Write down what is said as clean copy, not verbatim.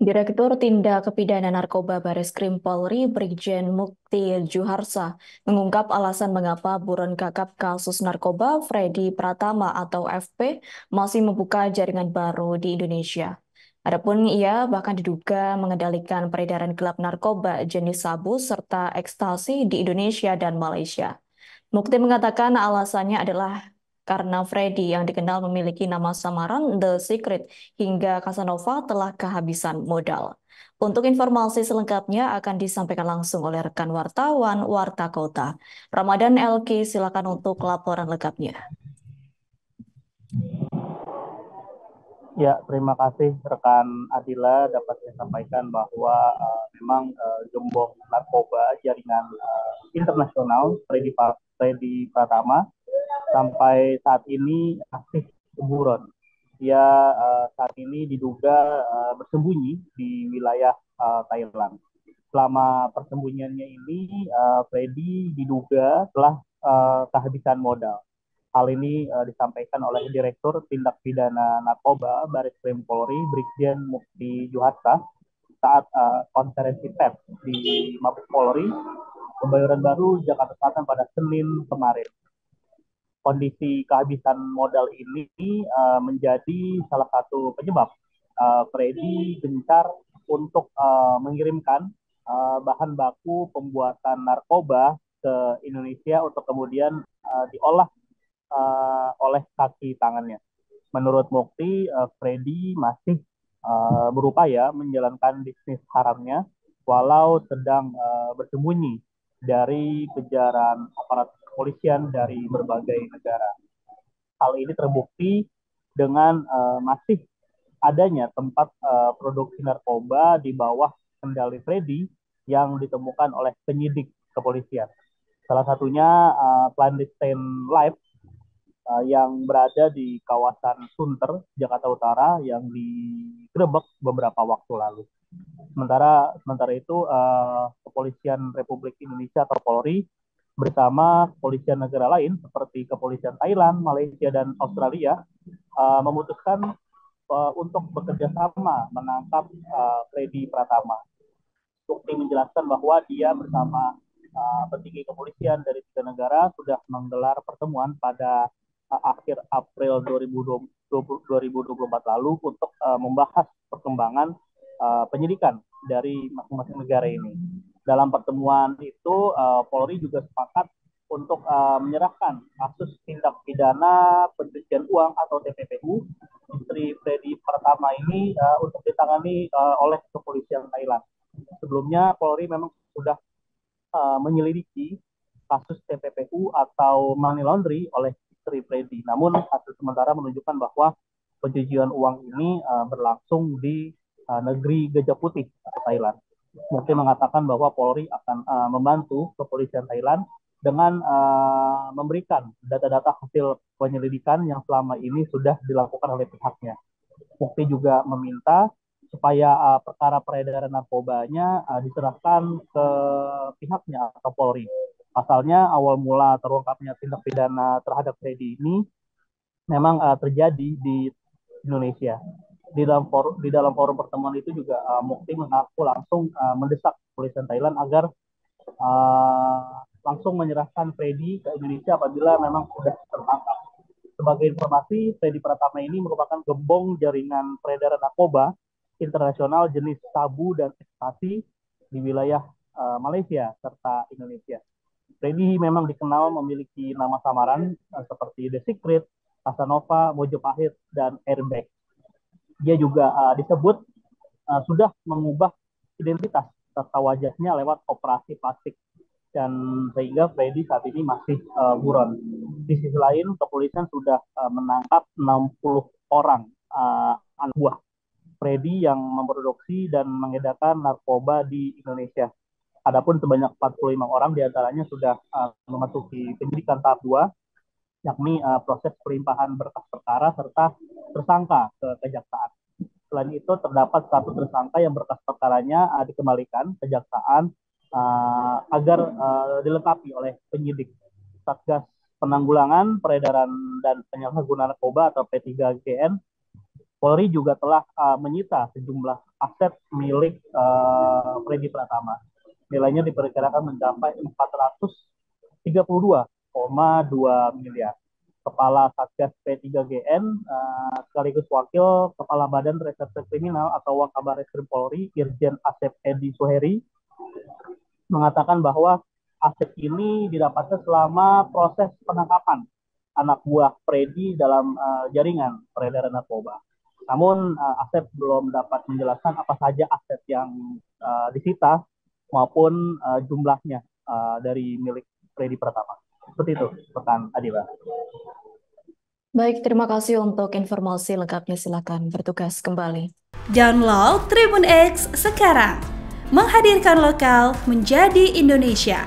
Direktur Tindak Pidana Narkoba Bareskrim Polri Brigjen Mukti Juharsa mengungkap alasan mengapa buron kakap kasus narkoba Freddy Pratama atau FP masih membuka jaringan baru di Indonesia. Adapun ia bahkan diduga mengendalikan peredaran gelap narkoba jenis sabu serta ekstasi di Indonesia dan Malaysia. Mukti mengatakan alasannya adalah karena Freddy yang dikenal memiliki nama samaran The Secret hingga Casanova telah kehabisan modal. Untuk informasi selengkapnya akan disampaikan langsung oleh rekan wartawan Warta Kota. Ramadan LK, silakan untuk laporan lengkapnya. Ya, terima kasih rekan Adila dapat saya sampaikan bahwa memang gembong narkoba jaringan internasional Freddy Pratama sampai saat ini masih buron. Dia saat ini diduga bersembunyi di wilayah Thailand. Selama persembunyiannya ini, Freddy diduga telah kehabisan modal. Hal ini disampaikan oleh Direktur Tindak Pidana Narkoba Bareskrim Polri Brigjen Mukti Juhasa saat konferensi pers di Mabes Polri, Kebayoran Baru, Jakarta Selatan pada Senin kemarin. Kondisi kehabisan modal ini menjadi salah satu penyebab Freddy gencar untuk mengirimkan bahan baku pembuatan narkoba ke Indonesia untuk kemudian diolah oleh kaki tangannya. Menurut Mukti, Freddy masih berupaya menjalankan bisnis haramnya walau sedang bersembunyi dari kejaran aparat kepolisian dari berbagai negara. Hal ini terbukti dengan masih adanya tempat produksi narkoba di bawah kendali Freddy yang ditemukan oleh penyidik kepolisian. Salah satunya clandestine life yang berada di kawasan Sunter, Jakarta Utara yang digerebek beberapa waktu lalu. Sementara itu Kepolisian Republik Indonesia atau Polri bersama kepolisian negara lain seperti kepolisian Thailand, Malaysia dan Australia memutuskan untuk bekerja sama menangkap Freddy Pratama. Bukti menjelaskan bahwa dia bersama petinggi kepolisian dari tiga negara sudah menggelar pertemuan pada akhir April 2024 lalu untuk membahas perkembangan penyidikan dari masing-masing negara ini. Dalam pertemuan itu, Polri juga sepakat untuk menyerahkan kasus tindak pidana pencucian uang atau TPPU istri Freddy Pertama ini untuk ditangani oleh kepolisian Thailand. Sebelumnya Polri memang sudah menyelidiki kasus TPPU atau money laundry oleh istri Freddy. Namun hasil sementara menunjukkan bahwa pencucian uang ini berlangsung di negeri Gajah Putih atau Thailand. Mungkin mengatakan bahwa Polri akan membantu kepolisian Thailand dengan memberikan data-data hasil penyelidikan yang selama ini sudah dilakukan oleh pihaknya. Mukti juga meminta supaya perkara peredaran narkobanya diserahkan ke pihaknya atau Polri. Pasalnya awal mula terungkapnya tindak pidana terhadap Freddy ini memang terjadi di Indonesia. Di dalam forum pertemuan itu juga Mukti mengaku langsung mendesak kepolisian Thailand agar langsung menyerahkan Freddy ke Indonesia apabila memang sudah tertangkap. Sebagai informasi, Freddy Pratama ini merupakan gembong jaringan peredaran narkoba internasional jenis sabu dan ekstasi di wilayah Malaysia serta Indonesia. Freddy memang dikenal memiliki nama samaran seperti The Secret, Casanova, Mojopahit, dan Airbag. Dia juga disebut sudah mengubah identitas serta wajahnya lewat operasi plastik dan sehingga Freddy saat ini masih buron. Di sisi lain, kepolisian sudah menangkap 60 orang anak buah Freddy yang memproduksi dan mengedarkan narkoba di Indonesia. Adapun sebanyak 45 orang diantaranya sudah memasuki penyidikan tahap 2, yakni proses pelimpahan berkas perkara serta tersangka ke kejaksaan. Selain itu, terdapat satu tersangka yang berkas perkaranya dikembalikan kejaksaan agar dilengkapi oleh penyidik. Satgas Penanggulangan Peredaran dan Penyalahgunaan Narkoba atau P3GN Polri juga telah menyita sejumlah aset milik Freddy Pratama. Nilainya diperkirakan mencapai 432,2 miliar. Kepala Satgas P3GN sekaligus Wakil Kepala Badan Reserse Kriminal atau Wakabareskrim Polri, Irjen Asep Edi Suheri, mengatakan bahwa aset ini didapatkan selama proses penangkapan anak buah Freddy dalam jaringan peredaran narkoba. Namun Asep belum dapat menjelaskan apa saja aset yang disita maupun jumlahnya dari milik Freddy Pratama. Seperti itu, rekan Adila. Baik, terima kasih untuk informasi lengkapnya. Silakan bertugas kembali. Download Tribun X sekarang, menghadirkan lokal menjadi Indonesia.